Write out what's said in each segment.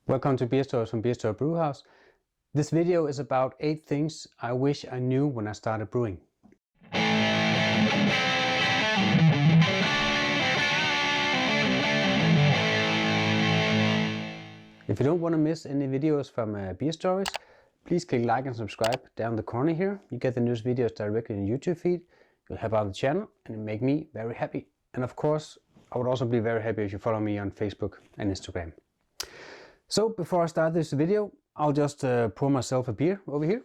Welcome to Beerstories from Beerstory Brewhouse. This video is about 8 things I wish I knew when I started brewing. If you don't want to miss any videos from Beerstories, please click like and subscribe down the corner here. You get the newest videos directly in the YouTube feed. You'll help out the channel and it make me very happy. And of course, I would also be very happy if you follow me on Facebook and Instagram. So before I start this video, I'll just pour myself a beer over here.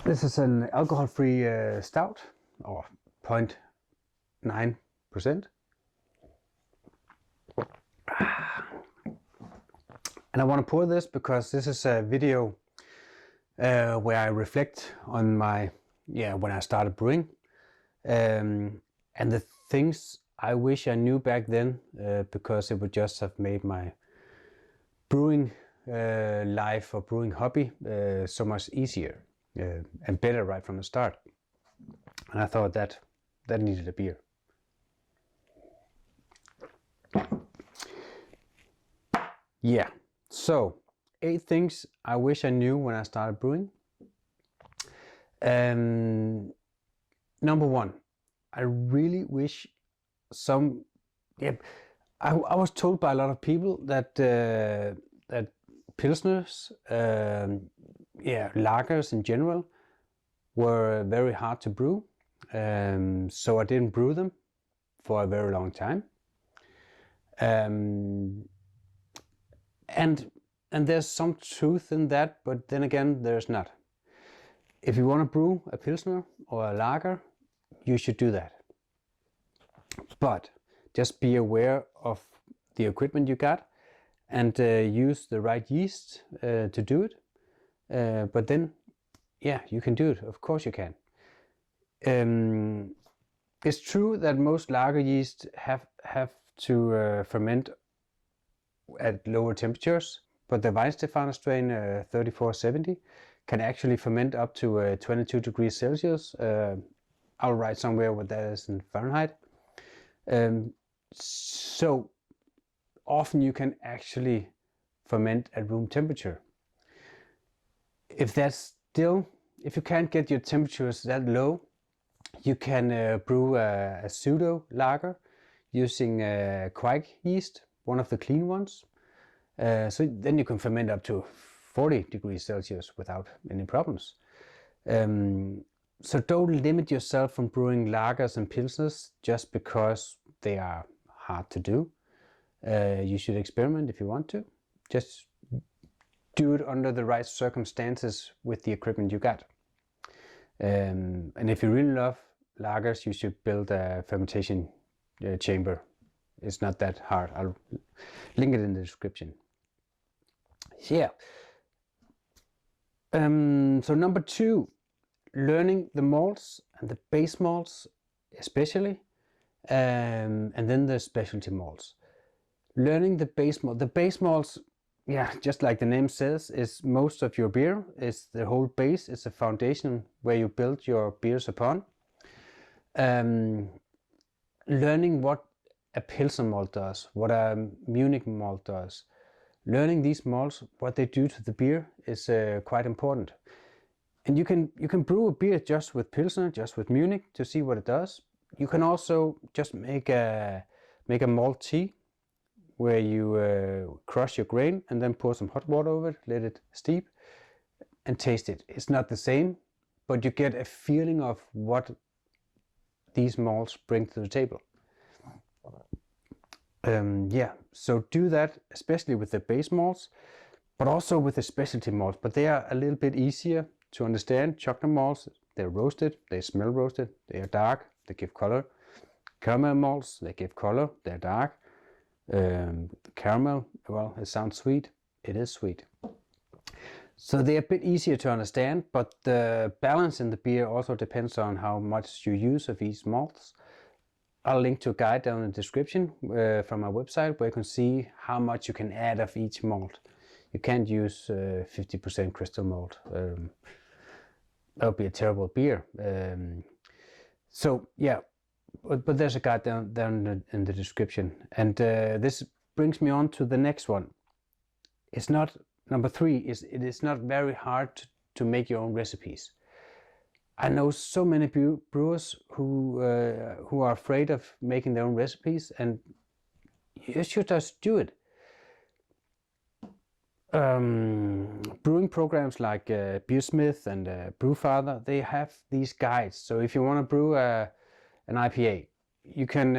This is an alcohol-free stout, or 0.9%. And I want to pour this because this is a video where I reflect on when I started brewing, and the things I wish I knew back then, because it would just have made my brewing life or brewing hobby so much easier and better right from the start. And I thought that needed a beer. Yeah, so 8 things I wish I knew when I started brewing. Number 1, I really wish I was told by a lot of people that that pilsners, lagers in general, were very hard to brew. So I didn't brew them for a very long time. And there's some truth in that, but then again, there's not. If you want to brew a pilsner or a lager, you should do that. But just be aware of the equipment you got and use the right yeast to do it. But then, you can do it. Of course you can. It's true that most lager yeast have to ferment at lower temperatures. But the Weihenstephaner strain 3470 can actually ferment up to 22 degrees Celsius. I'll write somewhere what that is in Fahrenheit. So often you can actually ferment at room temperature. If you can't get your temperatures that low, you can brew a pseudo lager using Quake yeast, one of the clean ones. So then you can ferment up to 40 degrees Celsius without any problems. So don't limit yourself from brewing lagers and pilsners just because they are hard to do. You should experiment if you want to. Just do it under the right circumstances with the equipment you got. And if you really love lagers, you should build a fermentation chamber. It's not that hard. I'll link it in the description. Yeah. So number 2, learning the malts and the base malts especially, and then the specialty malts. Learning the base malt. The base malts, just like the name says, is most of your beer. It's the whole base. It's a foundation where you build your beers upon. Learning what a Pilsen malt does, what a Munich malt does. Learning these malts, what they do to the beer, is quite important. And you can brew a beer just with Pilsner, just with Munich, to see what it does. You can also just make a malt tea, where you crush your grain and then pour some hot water over it, let it steep, and taste it. It's not the same, but you get a feeling of what these malts bring to the table. So do that, especially with the base malts, but also with the specialty malts. But they are a little bit easier to understand. Chocolate malts, they're roasted, they smell roasted, they are dark, they give color. Caramel malts, they give color, they're dark. Caramel, well, it sounds sweet, it is sweet. So they're a bit easier to understand, but the balance in the beer also depends on how much you use of each malts. I'll link to a guide down in the description from my website where you can see how much you can add of each malt. You can't use 50% crystal malt. that would be a terrible beer. So yeah, but there's a guide down in the description. And this brings me on to the next one. It's not, number 3 is, it is not very hard to make your own recipes. I know so many brewers who are afraid of making their own recipes, and you should just do it. Brewing programs like Beersmith and Brewfather, they have these guides. So if you want to brew an IPA, you can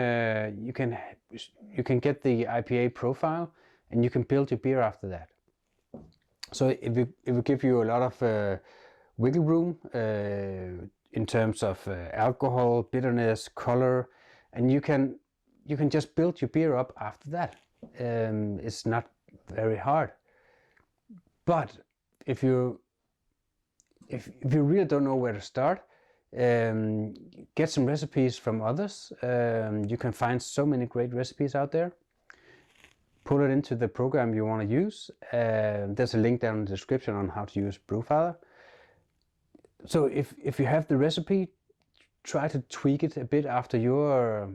get the IPA profile, and you can build your beer after that. So it will give you a lot of wiggle room in terms of alcohol, bitterness, color, and you can just build your beer up after that. It's not very hard. But if you really don't know where to start, get some recipes from others. You can find so many great recipes out there. Put it into the program you want to use. There's a link down in the description on how to use Brewfather. So if you have the recipe, try to tweak it a bit after your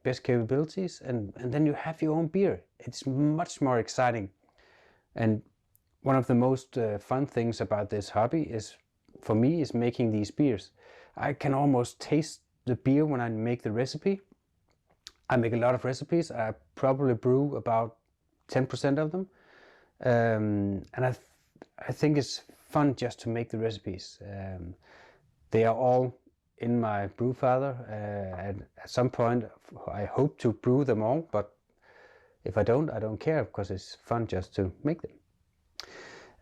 best capabilities, and then you have your own beer. It's much more exciting. And one of the most fun things about this hobby is, for me, is making these beers. I can almost taste the beer when I make the recipe. I make a lot of recipes. I probably brew about 10% of them. And I think it's fun just to make the recipes. They are all in my Brewfather. And at some point, I hope to brew them all, but if I don't care, because it's fun just to make them.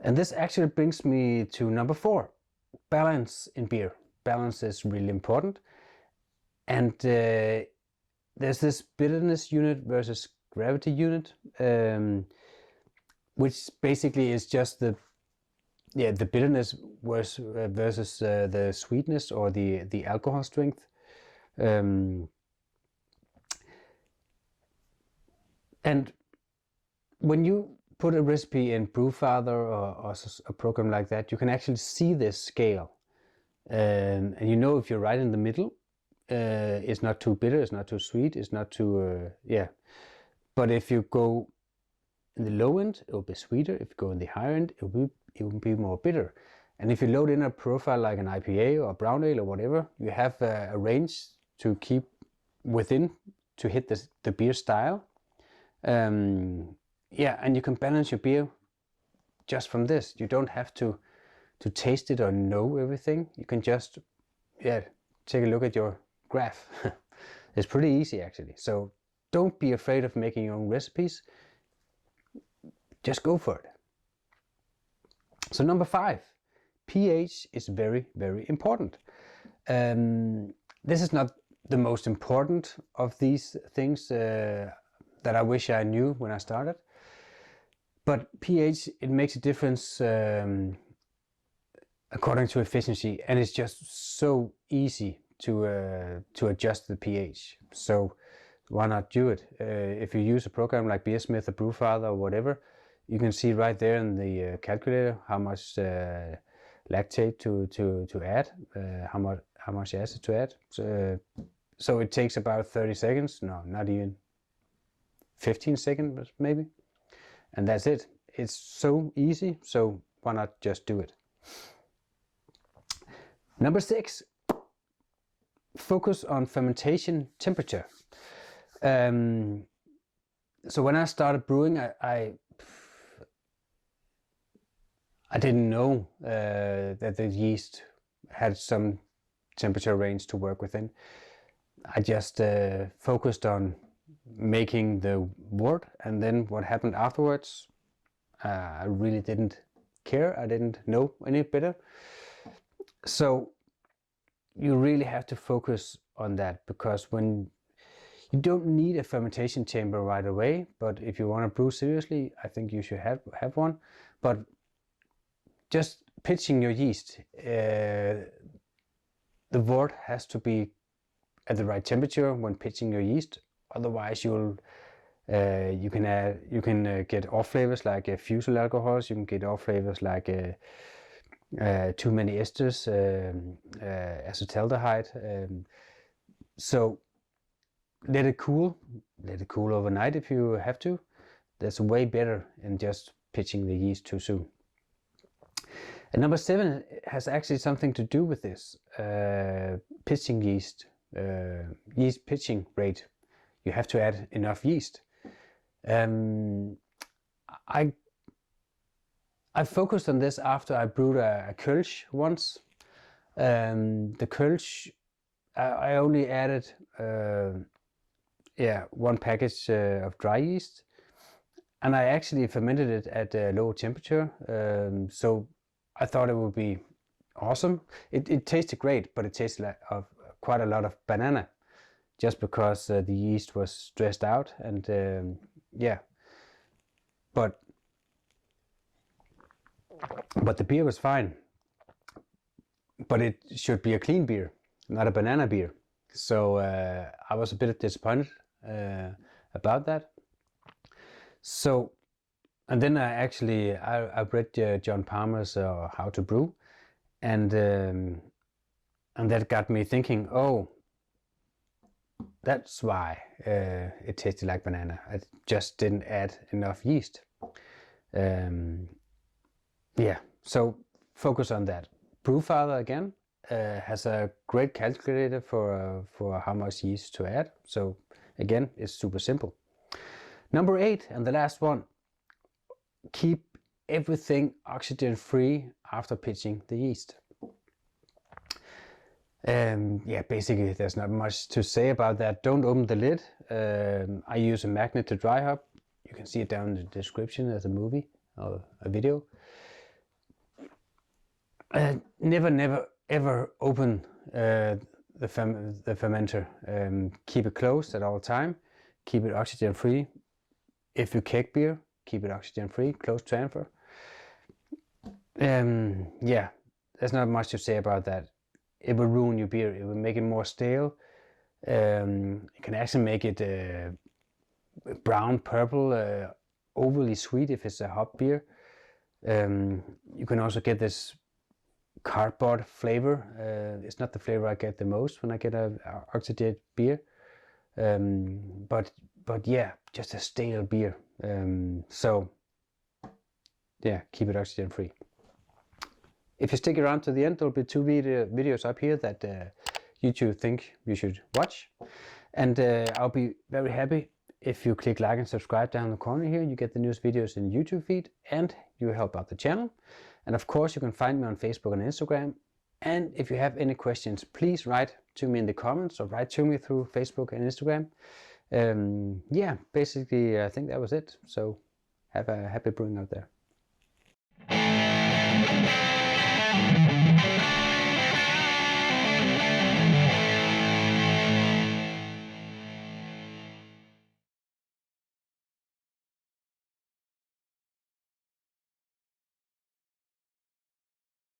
And this actually brings me to number 4, balance in beer. Balance is really important. And there's this bitterness unit versus gravity unit, which basically is just the bitterness versus the sweetness or the alcohol strength. And when you put a recipe in Brewfather or a program like that, you can actually see this scale, and you know if you're right in the middle. It's not too bitter, it's not too sweet, it's not too but if you go in the low end, it will be sweeter. If you go in the higher end, it will be more bitter. And if you load in a profile like an IPA or a brown ale or whatever, you have a range to keep within to hit the beer style. And you can balance your beer just from this. You don't have to taste it or know everything. You can just take a look at your graph. It's pretty easy actually. So don't be afraid of making your own recipes. Just go for it. So number 5, pH is very, very important. This is not the most important of these things that I wish I knew when I started. But pH, it makes a difference according to efficiency, and it's just so easy to adjust the pH. So why not do it? If you use a program like Beersmith or Brewfather or whatever, you can see right there in the calculator how much lactate to add, how much acid to add. So it takes about 30 seconds. No, not even 15 seconds maybe. And that's it. It's so easy, so why not just do it? Number 6, focus on fermentation temperature. So when I started brewing, I didn't know that the yeast had some temperature range to work within. I just focused on making the wort, and then what happened afterwards, I really didn't care. I didn't know any better. So you really have to focus on that, because when you don't need a fermentation chamber right away, but if you want to brew seriously, I think you should have one. But just pitching your yeast, the wort has to be at the right temperature when pitching your yeast. Otherwise, you can get off flavors like fusel alcohols. You can get off flavors like too many esters, acetaldehyde. So let it cool overnight if you have to. That's way better than just pitching the yeast too soon. And number 7 has actually something to do with this pitching yeast, yeast pitching rate. You have to add enough yeast. I focused on this after I brewed a Kölsch once. The Kölsch, I only added 1 package of dry yeast, and I actually fermented it at a low temperature. So I thought it would be awesome. It tasted great, but it tasted like quite a lot of banana, just because the yeast was stressed out, and but the beer was fine. But it should be a clean beer, not a banana beer. So I was a bit disappointed about that. So, and then I read John Palmer's How to Brew, and that got me thinking, oh, that's why it tasted like banana. I just didn't add enough yeast. So focus on that. Brewfather again has a great calculator for how much yeast to add. So again, it's super simple. Number 8, and the last one, keep everything oxygen free after pitching the yeast. Basically there's not much to say about that. Don't open the lid. I use a magnet to dry hop. You can see it down in the description as a movie or a video. Never ever open the fermenter. Keep it closed at all time. Keep it oxygen free. If you keg beer, keep it oxygen free, closed transfer. There's not much to say about that. It will ruin your beer. It will make it more stale. It can actually make it brown, purple, overly sweet if it's a hop beer. You can also get this cardboard flavor. It's not the flavor I get the most when I get a oxygenated beer. But yeah, just a stale beer. Keep it oxygen free. If you stick around to the end, there'll be 2 videos up here that YouTube think you should watch. And I'll be very happy if you click like and subscribe down in the corner here. You get the newest videos in the YouTube feed, and you help out the channel. And of course, you can find me on Facebook and Instagram. And if you have any questions, please write to me in the comments or write to me through Facebook and Instagram. Basically, I think that was it. So have a happy brewing out there.